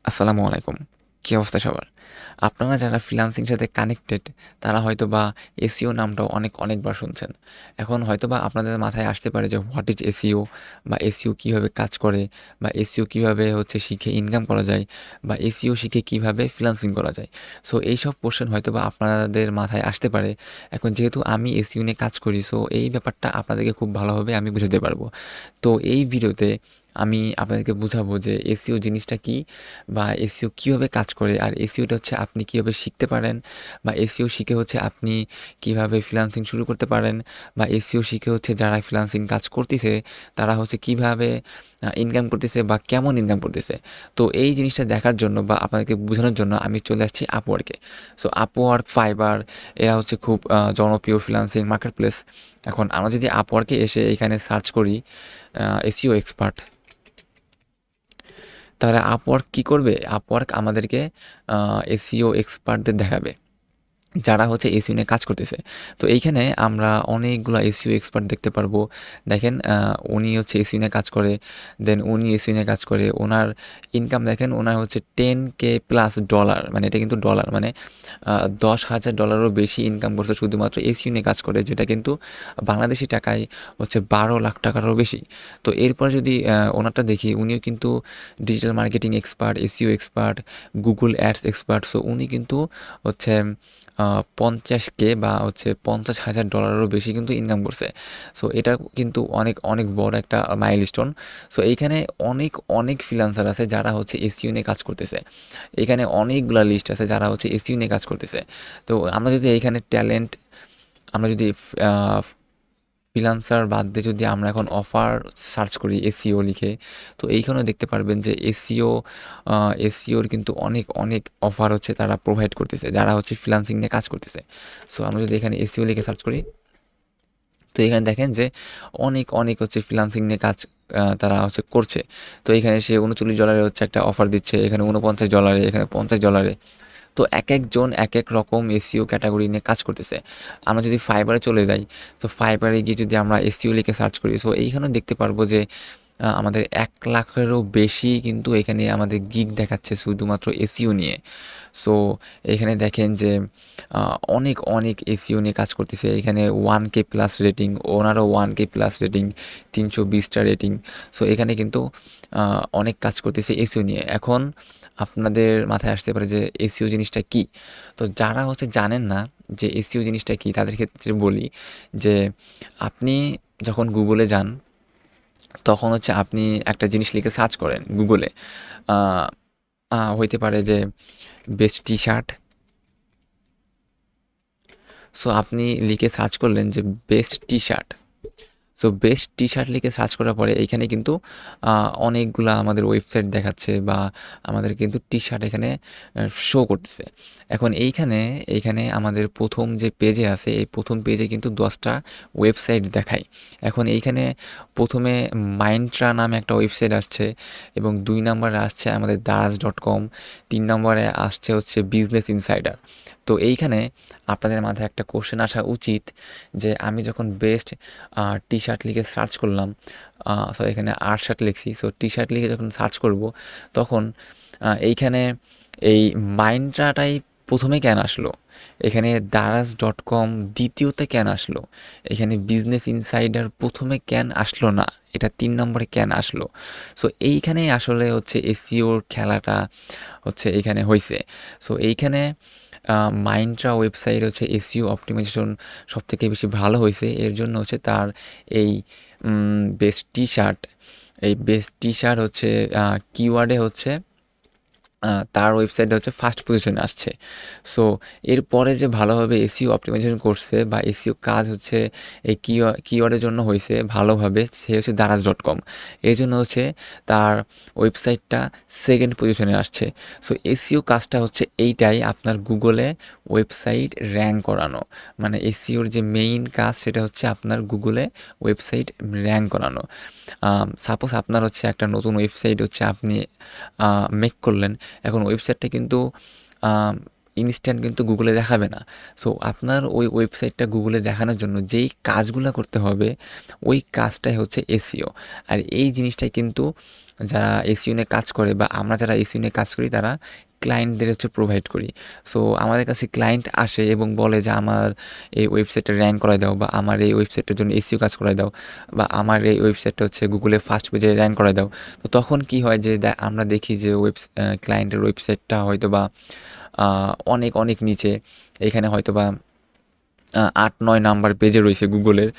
আসসালামু আলাইকুম। কী অবস্থা সবার? আপনারা যারা ফ্রিল্যান্সিং সাথে কানেক্টেড তারা হয়তোবা এসইও নামটাও অনেকবার শুনছেন। এখন হয়তোবা আপনাদের মাথায় আসতে পারে যে হোয়াট ইজ এসইও বা এসইও কীভাবে কাজ করে বা এসইও কীভাবে শিখে ইনকাম করা যায় বা এসইও শিখে কীভাবে ফ্রিল্যান্সিং করা যায়। সো এইসব কোয়েশ্চেন হয়তোবা আপনাদের মাথায় আসতে পারে। এখন যেহেতু আমি এসইও নিয়ে কাজ করি, সো এই ব্যাপারটা আপনাদেরকে খুব ভালোভাবে আমি বুঝাতে পারবো। তো এই ভিডিওতে আমি আপনাদেরকে বুঝাবো যে এসইও জিনিসটা কী বা এসইও কীভাবে কাজ করে, আর এসইওটা আপনি কীভাবে শিখতে পারেন বা এসইও শিখে আপনি কীভাবে ফ্রিল্যান্সিং শুরু করতে পারেন বা এসইও শিখে যারা ফ্রিল্যান্সিং কাজ করতেছে তারা কীভাবে ইনকাম করতেছে বা কেমন ইনকাম করতেছে। তো এই জিনিসটা দেখার জন্য বা আপনাদেরকে বোঝানোর জন্য আমি চলে আসছি আপওয়ার্কে। সো আপওয়ার্ক, ফাইবার এরা খুব জনপ্রিয় ফ্রিল্যান্সিং মার্কেট প্লেস। এখন আমরা যদি আপওয়ার্কে এসে এখানে সার্চ করি এসইও এক্সপার্ট, তাহলে আপওয়ার্ক কী করবে? আপওয়ার্ক আমাদেরকে এসইও এক্সপার্টদের দেখাবে যারা এসইও নিয়ে কাজ করতেছে। তো এইখানে আমরা অনেকগুলো এসইও এক্সপার্ট দেখতে পারবো। দেখেন উনি এসইও নিয়ে কাজ করে, দেন উনি এসইও নিয়ে কাজ করে, ওনার ইনকাম দেখেন, ওনার $10,000+, মানে এটা কিন্তু ডলার, মানে $10,000 বেশি ইনকাম করছে শুধুমাত্র এসইও নিয়ে কাজ করে, যেটা কিন্তু বাংলাদেশি টাকায় 12 লাখ টাকারও বেশি। তো এরপরে যদি ওনারটা দেখি, উনিও কিন্তু digital marketing expert, SEO expert, Google ads expert. So উনি কিন্তু 50K বা $50,000 বেশি কিন্তু ইনকাম করছে। সো এটা কিন্তু অনেক বড় একটা মাইলস্টোন। সো এইখানে অনেক ফ্রিল্যান্সার আছে যারা এসইও নিয়ে কাজ করতেছে। এখানে অনেকগুলা লিস্ট আছে যারা এসইও নিয়ে কাজ করতেছে। তো আমরা যদি এইখানে ট্যালেন্ট, আমরা যদি ফ্রিল্যান্সার বাদ দিয়ে যদি আমরা এখন অফার সার্চ করি এসইও লিখে, তো এইখানেও দেখতে পারবেন যে এসইওর কিন্তু অনেক অফার তারা প্রোভাইড করতেছে যারা ফ্রিল্যান্সিং নিয়ে কাজ করতেছে। সো আমরা যদি এখানে এসইও লিখে সার্চ করি, তো এখানে দেখেন যে অনেক ফ্রিল্যান্সিং নিয়ে কাজ তারা করছে। তো এখানে সে $39 একটা অফার দিচ্ছে, এখানে $49, এখানে $50। তো একজন এক এক রকম এসইও ক্যাটাগরি নিয়ে কাজ করতেছে। আমরা যদি ফাইবারে চলে যাই, তো ফাইবারে গিয়ে যদি আমরা এসইও লিখে সার্চ করি, সো এইখানেও দেখতে পারবো যে আমাদের 1 লাখেরও বেশি কিন্তু এখানে আমাদের গিগ দেখাচ্ছে শুধুমাত্র এসইও নিয়ে। সো এখানে দেখেন যে অনেক এসইও নিয়ে কাজ করতেছে। এখানে 1K+ রেটিং, ওনারও 1K+ রেটিং, 320টা রেটিং। সো এখানে কিন্তু অনেক কাজ করতেছে এসইও নিয়ে। এখন আপনাদের মাথায় আসতে পারে যে এসইও জিনিসটা কী। তো যারা জানেন না যে এসইও জিনিসটা কী, তাদের ক্ষেত্রে বলি যে আপনি যখন গুগলে যান, তখন আপনি একটা জিনিস লিখে সার্চ করেন গুগলে, হইতে পারে যে বেস্ট টি শার্ট। সো আপনি লিখে সার্চ করলেন যে best T shirt. So best T shirt লিখে সার্চ করার পরে এইখানে কিন্তু অনেকগুলা আমাদের ওয়েবসাইট দেখাচ্ছে বা আমাদের কিন্তু টি শার্ট এখানে শো করতেছে। এখন এইখানে আমাদের প্রথম যে পেজে আছে, এই প্রথম পেজে কিন্তু 10টা ওয়েবসাইট দেখায়। এখন এইখানে প্রথমে মাইন্ট্রা নামে একটা ওয়েবসাইট আসছে, এবং 2 নম্বরে আসছে আমাদের দারাজ.com, 3 নম্বরে আসছে বিজনেস ইনসাইডার। তো এইখানে আপনাদের মাথায় একটা কোশ্চেন আসা উচিত যে আমি যখন বেস্ট টি শার্ট লিখে সার্চ করলাম, সরি এখানে শার্ট লিখছি, সো টি শার্ট লিখে যখন সার্চ করব, তখন এইখানে এই মাইন্ট্রাটাই প্রথমে কেন আসলো, এখানে দারাজ.com দ্বিতীয়তে কেন আসলো, এখানে বিজনেস ইনসাইডার প্রথমে কেন আসলো না, এটা 3 নম্বরে কেন আসলো। সো এইখানেই আসলে এসইওর খেলাটা এইখানে হয়েছে। সো এইখানে মাইন্ট্রা ওয়েবসাইট এসইও অপটিমাইজেশন সবথেকে বেশি ভালো হয়েছে। এর জন্য তার এই বেস্ট টি শার্ট, এই বেস্ট টি শার্ট কিওয়ার্ডে তার ওয়েবসাইটে ফার্স্ট পজিশনে আসছে। সো এরপরে যে ভালোভাবে এসইও অপটিমাইজেশন করছে বা এসইও কাজ এই কিওয়ার্ডের জন্য হয়েছে ভালোভাবে, সে দারাজ.com। এর জন্য তার ওয়েবসাইটটা সেকেন্ড পজিশনে আসছে। সো এসইও কাজটা এইটাই, আপনার গুগলে ওয়েবসাইট র্যাঙ্ক করানো। মানে এসইওর যে মেইন কাজ সেটা আপনার গুগলে ওয়েবসাইট র্যাঙ্ক করানো। সাপোজ আপনার একটা নতুন ওয়েবসাইট আপনি মেক করলেন। এখন ওয়েবসাইটটা কিন্তু ইনস্ট্যান্ট কিন্তু গুগলে দেখাবে না। সো আপনার ওই ওয়েবসাইটটা গুগলে দেখানোর জন্য যেই কাজগুলো করতে হবে, ওই কাজটাই এসইও। আর এই জিনিসটাই কিন্তু যারা এসইও নিয়ে কাজ করে বা আমরা যারা এসইও নিয়ে কাজ করি তারা ক্লায়েন্টদের হচ্ছে প্রোভাইড করি। সো আমাদের কাছে ক্লায়েন্ট আসে এবং বলে যে আমার এই ওয়েবসাইটটা র্যাঙ্ক করায় দাও, বা আমার এই ওয়েবসাইটের জন্য এসইও কাজ করায় দাও, বা আমার এই ওয়েবসাইটটা হচ্ছে গুগলে ফার্স্ট পেজে র্যাঙ্ক করায় দাও। তো তখন কি হয় যে আমরা দেখি যে ক্লায়েন্টের ওয়েবসাইটটা হয়তো বা অনেক অনেক নিচে, এখানে হয়তো বা 8-9 নাম্বার পেজে রয়েছে গুগলের,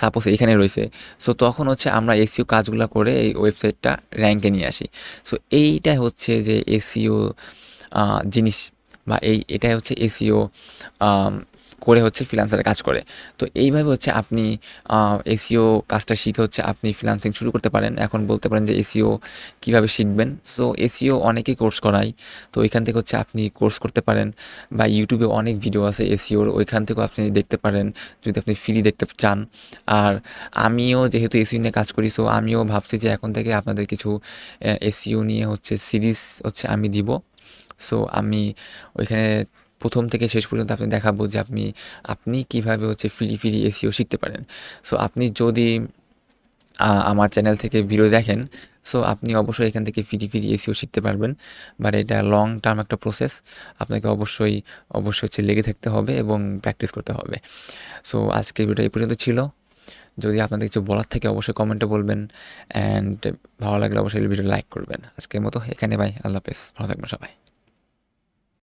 সাপোজ এইখানে রয়েছে। সো তখন হচ্ছে আমরা এসইও কাজগুলো করে এই ওয়েবসাইটটা র্যাঙ্কে নিয়ে আসি। সো এইটা হচ্ছে যে এসইও জিনিস, বা এটাই হচ্ছে এসইও করে হচ্ছে ফ্রিল্যান্সারে কাজ করে। তো এইভাবে হচ্ছে আপনি এসইও কাজটা শিখে হচ্ছে আপনি ফ্রিল্যান্সিং শুরু করতে পারেন। এখন বলতে পারেন যে এসইও কীভাবে শিখবেন? সো এসইও অনেকেই কোর্স করায়, তো ওইখান থেকে হচ্ছে আপনি কোর্স করতে পারেন, বা ইউটিউবে অনেক ভিডিও আছে এসইওর, ওইখান থেকেও আপনি দেখতে পারেন যদি আপনি ফ্রি দেখতে চান। আর আমিও যেহেতু এসইও নিয়ে কাজ করি, সো আমিও ভাবছি যে এখন থেকে আপনাদের কিছু এসইও নিয়ে হচ্ছে সিরিজ হচ্ছে আমি দিব। সো আমি ওইখানে প্রথম থেকে শেষ পর্যন্ত আপনি দেখাবো যে আপনি কীভাবে হচ্ছে ফ্রি এসইও শিখতে পারেন। সো আপনি যদি আমার চ্যানেল থেকে ভিডিও দেখেন, সো আপনি অবশ্যই এখান থেকে ফ্রি এসইও শিখতে পারবেন। বাট এটা লং টার্ম একটা প্রসেস, আপনাকে অবশ্যই অবশ্যই হচ্ছে লেগে থাকতে হবে এবং প্র্যাকটিস করতে হবে। সো আজকের ভিডিও এই পর্যন্ত ছিল। যদি আপনাদের কিছু বলার থাকে অবশ্যই কমেন্টে বলবেন, অ্যান্ড ভালো লাগলে অবশ্যই ভিডিও লাইক করবেন। আজকের মতো এখানে, বাই, আল্লাহ হাফেজ, ভালো থাকবেন সবাই।